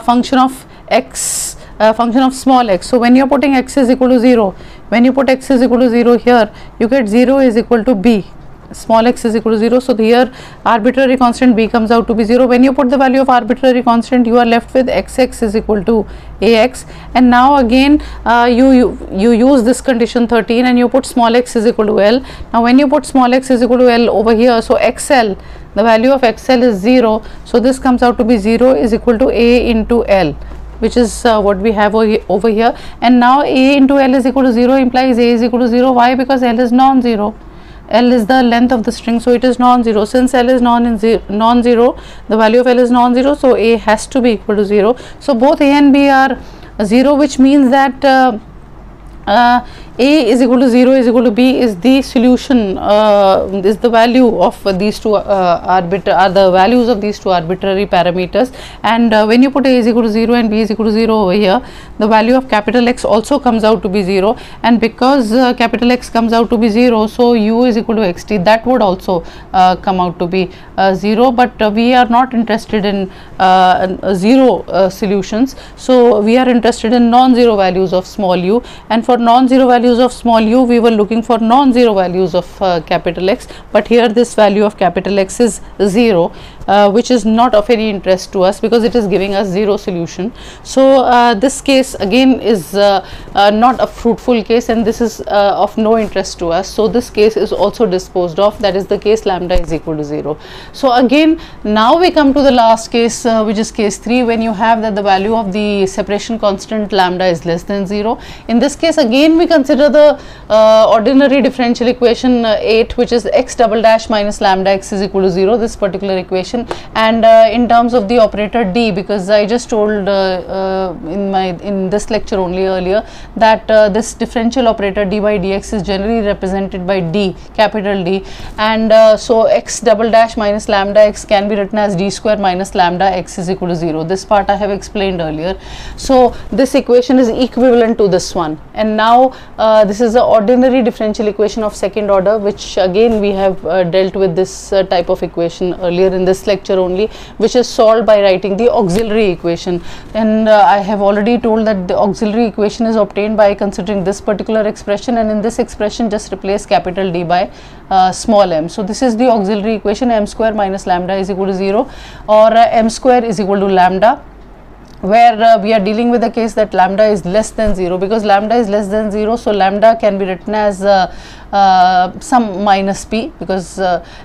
function of x, function of small x. So when you are putting x is equal to 0, when you put x is equal to 0 here, you get 0 is equal to b, small x is equal to 0. So here arbitrary constant b comes out to be 0. When you put the value of arbitrary constant, you are left with xx is equal to ax, and now again you use this condition 13 and you put small x is equal to L. Now when you put small x is equal to L over here, so xl, the value of xl is 0, so this comes out to be 0 is equal to a into L, which is what we have over here. And now a into L is equal to 0 implies a is equal to 0. Why? Because L is non-zero. L is the length of the string, so it is non-zero. Since L is non-zero, the value of L is non-zero, so a has to be equal to 0. So both a and b are 0, which means that A is equal to 0 is equal to B is the solution, is the value of these two the values of these two arbitrary parameters. And when you put A is equal to 0 and B is equal to 0 over here, the value of capital X also comes out to be 0, and because capital X comes out to be 0, so U is equal to xt, that would also come out to be 0. But we are not interested in 0 solutions, so we are interested in non-zero values of small u, and for non-zero values of small u we were looking for non-zero values of capital X, but here this value of capital X is 0, which is not of any interest to us because it is giving us 0 solution. So this case again is not a fruitful case, and this is of no interest to us, so this case is also disposed of, that is the case lambda is equal to 0. So again, now we come to the last case, which is case 3, when you have that the value of the separation constant lambda is less than 0. In this case again we consider the ordinary differential equation 8, which is x double dash minus lambda x is equal to 0, this particular equation, and in terms of the operator d, because I just told in this lecture only earlier that this differential operator d by dx is generally represented by d, capital D, and so x double dash minus lambda x can be written as d square minus lambda x is equal to 0. This part I have explained earlier. So this equation is equivalent to this one, and now this is the ordinary differential equation of second order, which again we have dealt with this type of equation earlier in this lecture only, which is solved by writing the auxiliary equation. And I have already told that the auxiliary equation is obtained by considering this particular expression, and in this expression just replace capital D by small m. So this is the auxiliary equation, m square minus lambda is equal to 0, or m square is equal to lambda, where we are dealing with the case that lambda is less than 0. Because lambda is less than 0, so lambda can be written as some minus p, because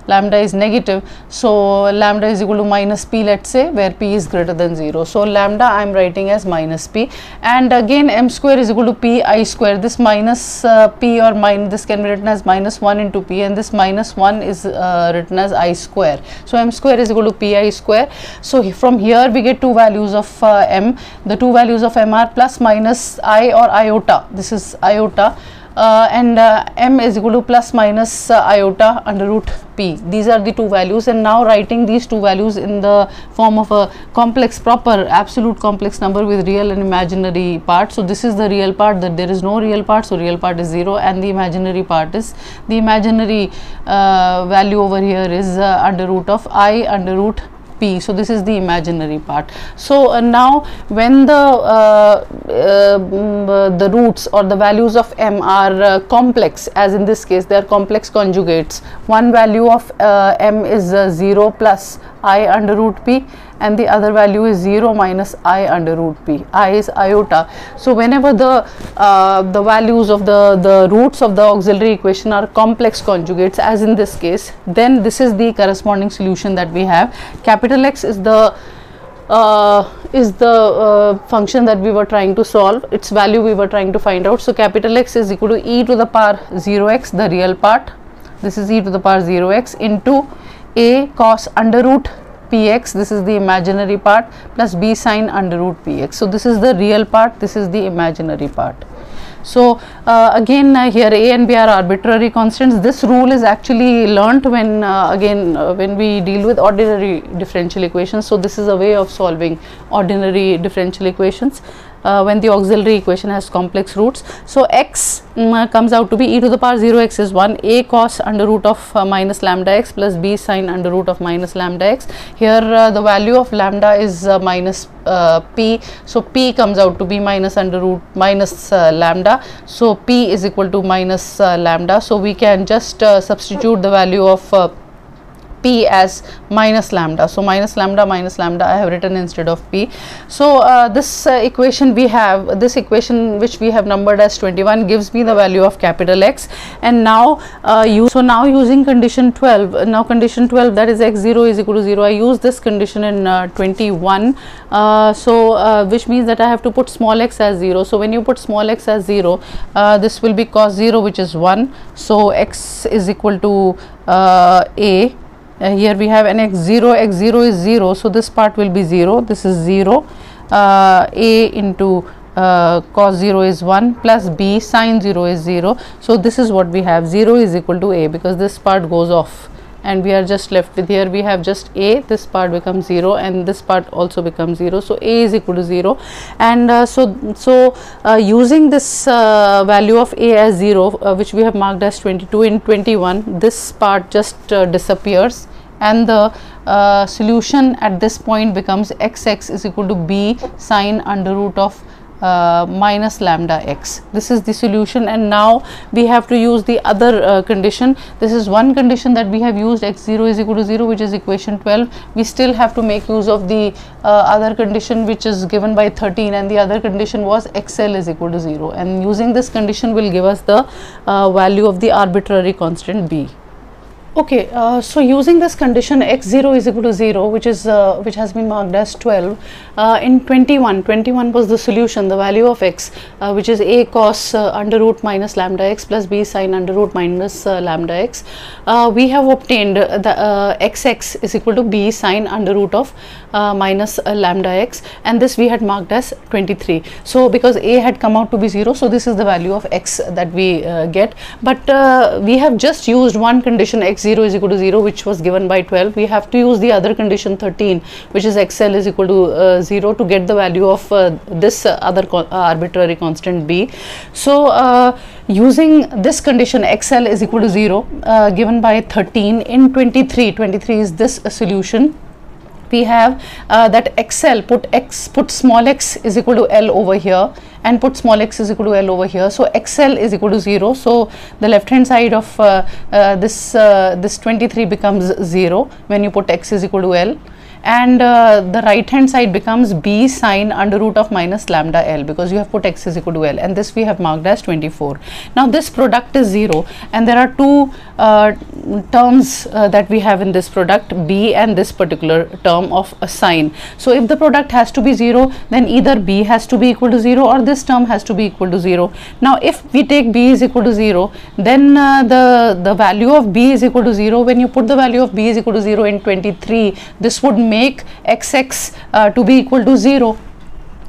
lambda is negative, so lambda is equal to minus p, let's say, where p is greater than 0. So lambda I am writing as minus p, and again m square is equal to p I square. This minus p or this can be written as minus 1 into p, and this minus 1 is written as I square. So m square is equal to p I square. So from here we get two values of m. The two values of m are plus minus I or iota. This is iota. And m is equal to plus minus iota under root p. These are the two values, and now writing these two values in the form of a complex, proper absolute complex number with real and imaginary part. So this is the real part, that there is no real part, so real part is 0, and the imaginary part is, the imaginary value over here is under root of I under root p. So this is the imaginary part. So now when the roots or the values of m are complex, as in this case they are complex conjugates, one value of m is 0 plus I under root p, and the other value is 0 minus I under root p. I is iota. So whenever the values of the roots of the auxiliary equation are complex conjugates, as in this case, then this is the corresponding solution that we have. Capital X is the function that we were trying to solve, its value we were trying to find out. So capital X is equal to e to the power 0x, the real part, this is e to the power 0x, into a cos under root px, this is the imaginary part, plus b sine under root px. So this is the real part, this is the imaginary part. So again here a and b are arbitrary constants. This rule is actually learnt when when we deal with ordinary differential equations. So this is a way of solving ordinary differential equations when the auxiliary equation has complex roots. So x comes out to be e to the power 0x is 1, a cos under root of minus lambda x plus b sine under root of minus lambda x. Here the value of lambda is minus p, so p comes out to be minus under root minus lambda, so p is equal to minus lambda. So we can just substitute the value of p as minus lambda. So minus lambda I have written instead of p. So this equation we have, this equation which we have numbered as 21 gives me the value of capital X. And now now using condition 12, now condition 12, that is x0 is equal to 0, I use this condition in 21. Which means that I have to put small x as 0. So when you put small x as 0, this will be cos 0, which is 1. So x is equal to a. Here we have an x0 is 0, so this part will be 0, this is 0, a into cos 0 is 1 plus b sin 0 is 0. So this is what we have, 0 is equal to a, because this part goes off and we are just left with, here we have just a, this part becomes 0 and this part also becomes 0. So a is equal to 0, and using this value of a as 0, which we have marked as 22 in 21, this part just disappears, and the solution at this point becomes xx is equal to b sine under root of minus lambda x. This is the solution, and now we have to use the other condition. This is one condition that we have used, x0 is equal to 0, which is equation 12. We still have to make use of the other condition, which is given by 13, and the other condition was xl is equal to 0, and using this condition will give us the value of the arbitrary constant b. Okay, so using this condition x0 is equal to 0, which has been marked as 12, in 21 was the solution, the value of x, which is a cos under root minus lambda x plus b sine under root minus lambda x. We have obtained the xx is equal to b sine under root of minus lambda x, and this we had marked as 23. So because a had come out to be 0, so this is the value of x that we get, but we have just used one condition, x0 is equal to 0, which was given by 12. We have to use the other condition 13, which is xl is equal to 0, to get the value of this other arbitrary constant b. So using this condition xl is equal to 0 given by 13 in 23 is this solution. We have that xl, put small x is equal to L over here, and put small x is equal to L over here. So xl is equal to 0. So the left hand side of this 23 becomes 0 when you put x is equal to L, and the right hand side becomes b sine under root of minus lambda L, because you have put x is equal to L, and this we have marked as 24. Now this product is 0, and there are two terms that we have in this product, b and this particular term of a sine. So if the product has to be 0, then either b has to be equal to 0 or this term has to be equal to 0. Now if we take b is equal to 0, then the value of b is equal to 0. When you put the value of b is equal to 0 in 23, this would make xx to be equal to 0,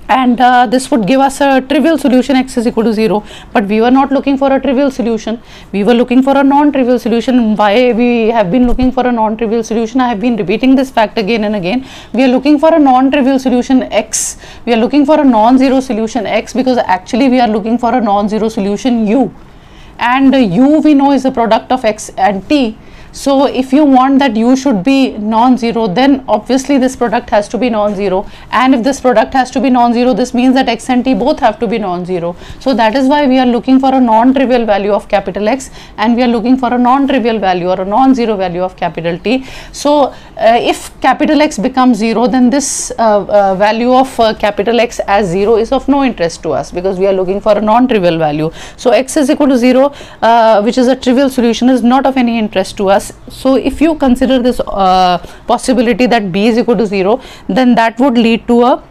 and this would give us a trivial solution, x is equal to 0. But we were not looking for a trivial solution, we were looking for a non-trivial solution. Why we have been looking for a non-trivial solution? I have been repeating this fact again and again. We are looking for a non-trivial solution x, we are looking for a non-zero solution x, because actually we are looking for a non-zero solution u, and u we know is the product of x and t. So if you want that u should be non-zero, then obviously this product has to be non-zero, and if this product has to be non-zero, this means that x and t both have to be non-zero. So that is why we are looking for a non-trivial value of capital X, and we are looking for a non-trivial value or a non-zero value of capital T. So if capital X becomes 0, then this value of capital X as 0 is of no interest to us, because we are looking for a non-trivial value. So x is equal to 0, which is a trivial solution, is not of any interest to us. So if you consider this possibility that b is equal to 0, then that would lead to a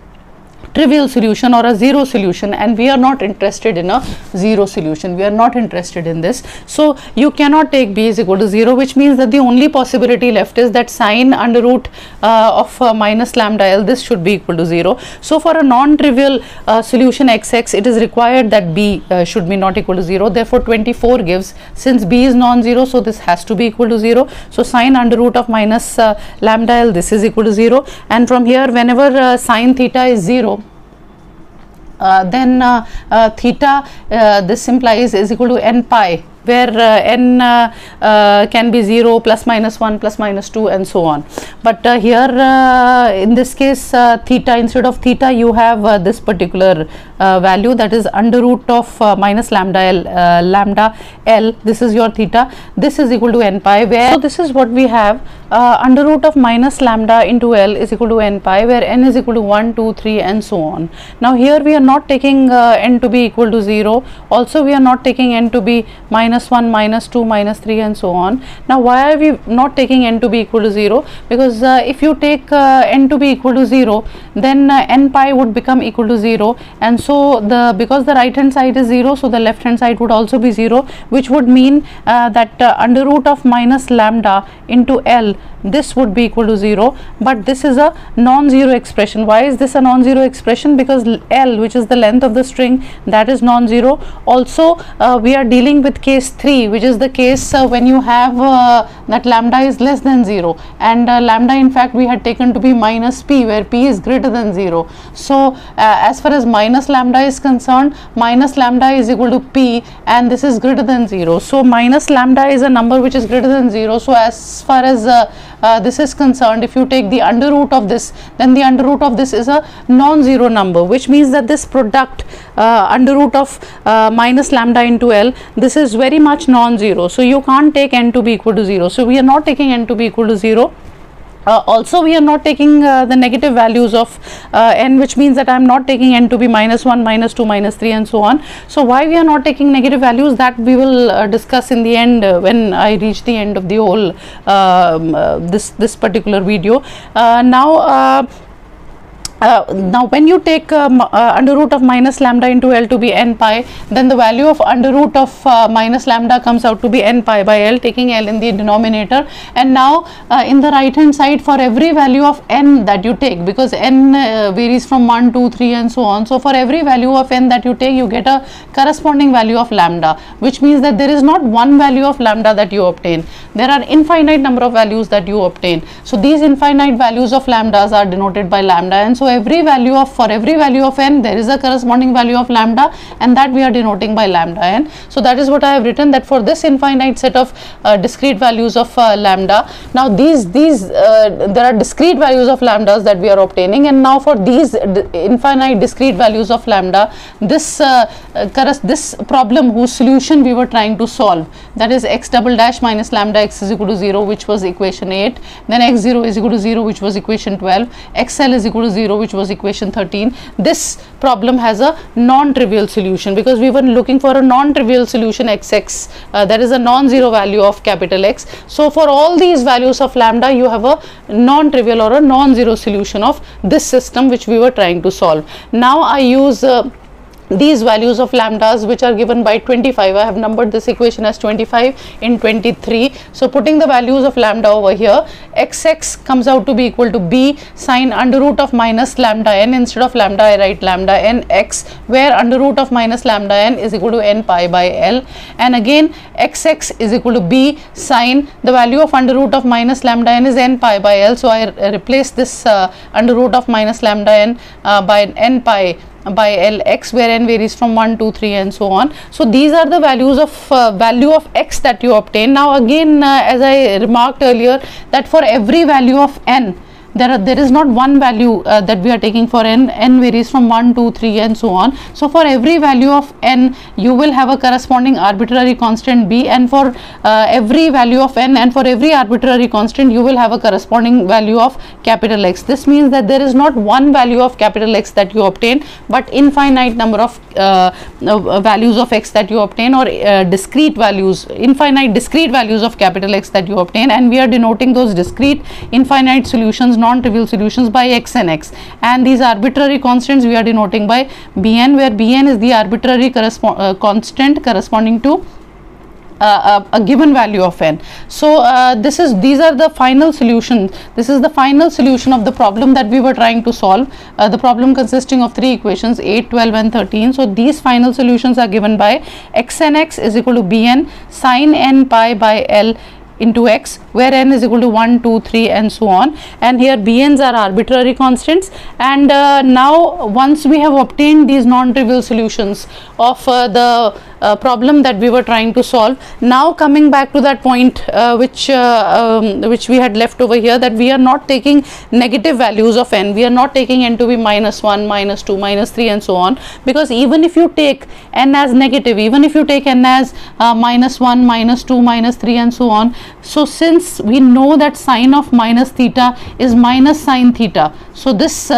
trivial solution or a zero solution, and we are not interested in a zero solution, we are not interested in this. So you cannot take b is equal to 0, which means that the only possibility left is that sine under root of minus lambda L, this should be equal to 0. So for a non-trivial solution xx, it is required that b should be not equal to 0. Therefore 24 gives, since b is non-zero, so this has to be equal to 0. So sine under root of minus lambda L, this is equal to 0, and from here whenever sine theta is 0, then theta, this implies is equal to n pi, where n can be 0, plus minus 1, plus minus 2, and so on. But here in this case theta, instead of theta you have this particular value, that is under root of minus lambda L, this is your theta, this is equal to n pi, where, so this is what we have, under root of minus lambda into L is equal to n pi, where n is equal to 1, 2, 3, and so on. Now here we are not taking n to be equal to 0, also we are not taking n to be minus 1, minus 2, minus 3, and so on. Now why are we not taking n to be equal to 0? Because if you take n to be equal to 0, then n pi would become equal to 0, and so because the right hand side is 0, so the left hand side would also be 0, which would mean that under root of minus lambda into L this would be equal to 0, but this is a non-zero expression. Why is this a non-zero expression? Because L, which is the length of the string, that is non-zero. Also we are dealing with case 3, which is the case when you have that lambda is less than 0, and lambda in fact we had taken to be minus p, where p is greater than 0. So as far as minus lambda is concerned, minus lambda is equal to p, and this is greater than 0. So minus lambda is a number which is greater than 0. So as far as this is concerned, if you take the under root of this, then the under root of this is a non-zero number, which means that this product under root of minus lambda into L, this is very much non-zero. So you can't take n to be equal to 0. So we are not taking n to be equal to 0. Also we are not taking the negative values of n, which means that I am not taking n to be minus 1, minus 2, minus 3 and so on. So why we are not taking negative values, that we will discuss in the end when I reach the end of the whole this particular video. Now when you take under root of minus lambda into L to be n pi, then the value of under root of minus lambda comes out to be n pi by L, taking L in the denominator. And now in the right hand side, for every value of n that you take, because n varies from 1, 2, 3 and so on, so for every value of n that you take, you get a corresponding value of lambda, which means that there is not one value of lambda that you obtain. There are infinite number of values that you obtain. So these infinite values of lambdas are denoted by lambda, and so for every value of n, there is a corresponding value of lambda, and that we are denoting by lambda n. So that is what I have written, that for this infinite set of discrete values of lambda, now these there are discrete values of lambdas that we are obtaining, and now for these infinite discrete values of lambda, this problem whose solution we were trying to solve, that is x double dash minus lambda x is equal to 0, which was equation 8, then x0 is equal to 0, which was equation 12, xl is equal to 0, which was equation 13. This problem has a non-trivial solution, because we were looking for a non-trivial solution xx, that is a non-zero value of capital X. So for all these values of lambda, you have a non-trivial or a non-zero solution of this system which we were trying to solve. Now I use these values of lambdas which are given by 25. I have numbered this equation as 25 in 23. So putting the values of lambda over here, xx comes out to be equal to b sine under root of minus lambda n. Instead of lambda I write lambda n x, where under root of minus lambda n is equal to n pi by L, and again xx is equal to b sine the value of under root of minus lambda n is n pi by L. So I replace this under root of minus lambda n by n pi by Lx, where n varies from 1, 2, 3 and so on. So these are the values of value of x that you obtain. Now again, as I remarked earlier, that for every value of n, there is not one value that we are taking for n. N varies from 1, 2, 3 and so on. So for every value of n, you will have a corresponding arbitrary constant b, and for every value of n and for every arbitrary constant, you will have a corresponding value of capital X. This means that there is not one value of capital X that you obtain, but infinite number of values of x that you obtain, or discrete values, infinite discrete values of capital X that you obtain, and we are denoting those discrete infinite solutions, non-trivial solutions, by x and x, and these arbitrary constants we are denoting by bn, where bn is the arbitrary constant corresponding to a given value of n. So these are the final solution. This is the final solution of the problem that we were trying to solve. The problem consisting of 3 equations, 8, 12 and 13. So these final solutions are given by x and x is equal to bn sine n pi by L into x, where n is equal to 1, 2, 3 and so on, and here bn's are arbitrary constants. And now once we have obtained these non-trivial solutions of the problem that we were trying to solve, now coming back to that point which we had left over here, that we are not taking negative values of n, we are not taking n to be minus 1, minus 2, minus 3 and so on, because even if you take n as negative, even if you take n as minus 1, minus 2, minus 3 and so on, so since we know that sine of minus theta is minus sine theta, so this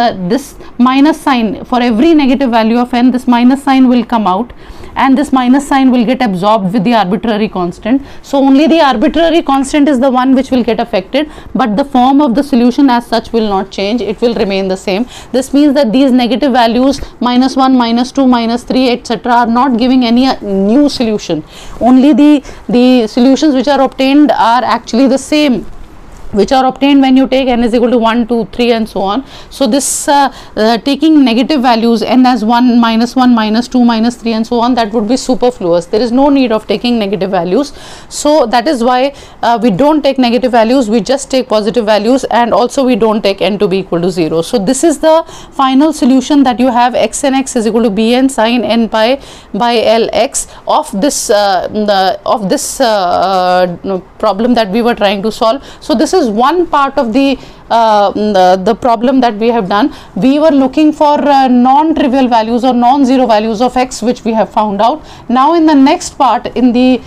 minus sign, for every negative value of n, this minus sign will come out, and this minus sign will get absorbed with the arbitrary constant. So only the arbitrary constant is the one which will get affected, but the form of the solution as such will not change, it will remain the same. This means that these negative values minus 1, minus 2, minus 3 etc. are not giving any new solution. Only the solutions which are obtained are actually the same which are obtained when you take n is equal to 1, 2, 3 and so on. So this taking negative values n as 1, minus 1, minus 2, minus 3 and so on, that would be superfluous. There is no need of taking negative values. So that is why we don't take negative values, we just take positive values, and also we don't take n to be equal to 0. So this is the final solution, that you have x n x is equal to bn sin n pi by lx of this problem that we were trying to solve. So this is one part of the problem that we have done. We were looking for non-trivial values or non-zero values of x, which we have found out. Now in the next part, in the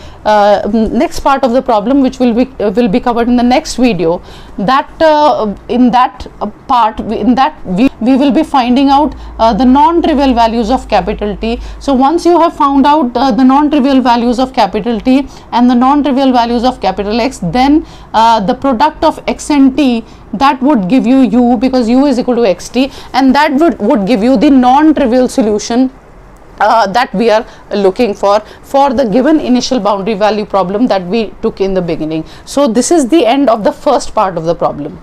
next part of the problem, which will be covered in the next video, that in that part, we will be finding out the non-trivial values of capital T. So once you have found out the non-trivial values of capital T and the non-trivial values of capital X, then the product of x and t, that would give you u, because u is equal to xt, and that would give you the non-trivial solution that we are looking for the given initial boundary value problem that we took in the beginning. So this is the end of the first part of the problem.